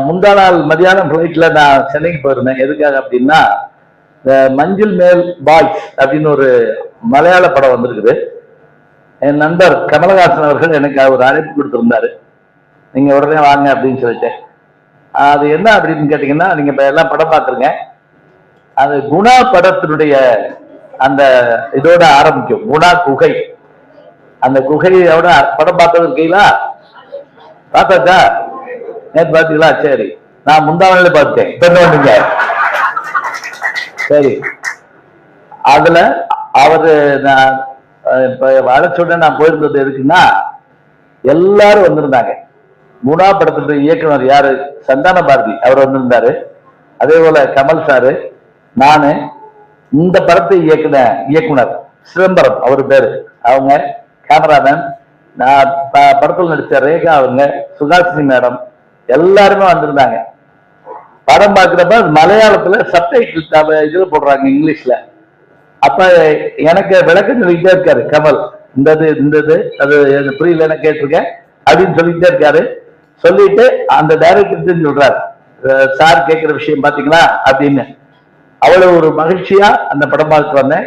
முந்தா நாள் மதியானம் ஃபிளைட்ல நான் சென்னைக்கு போயிருந்தேன். எதுக்காக அப்படின்னா, மஞ்சள் மேல் பாய்ஸ் அப்படின்னு ஒரு மலையாள படம் வந்திருக்குது. என் நண்பர் கமலஹாசன் அவர்கள் எனக்கு ஒரு அழைப்பு கொடுத்திருந்தாரு, நீங்க உடனே வாங்க அப்படின்னு சொல்லிட்டு. அது என்ன அப்படின்னு கேட்டீங்கன்னா, நீங்க இப்ப எல்லாம் படம் பார்த்துருங்க. அது குணா படத்தினுடைய அந்த இதோட ஆரம்பிக்கும். குணா குகை, அந்த குகையோட படம் பார்த்தது இருக்கீங்களா? பார்த்தாச்சா? நேற்று பார்த்தீங்களா? சரி, நான் முந்தானால பார்த்தேன். இப்ப சரி, அதுல அவரு நான் இப்ப அழைச்சோட நான் போயிருந்தது எதுக்குன்னா, எல்லாரும் வந்திருந்தாங்க. குணா படத்தினுடைய இயக்குனர் யாரு? சந்தான பாரதி அவர் வந்திருந்தாரு. அதே போல கமல் சாரு, நானு, இந்த படத்தை இயக்குனர் சிதம்பரம் அவர் பேரு, அவங்க கேமராமேன், நான் படத்தில் நடிச்ச ரேகா அவங்க, சுகாசினி மேடம், எல்லாருமே வந்திருந்தாங்க. படம் பார்க்கிறப்ப மலையாளத்துல சப்டைட்டில் இதுல போடுறாங்க, இங்கிலீஷ்ல. அப்ப எனக்கு விளக்கம் சொல்லிக்கிட்டே இருக்காரு கமல், இந்த அது புரியல கேட்டிருக்கேன் அப்படின்னு சொல்லிக்கிட்டே இருக்காரு. சொல்லிட்டு அந்த டைரக்டர் சொல்றாரு, சார் கேட்கிற விஷயம் பாத்தீங்களா அப்படின்னு. அவ்வளவு ஒரு மகிழ்ச்சியா அந்த படம் பார்த்து வந்தேன்.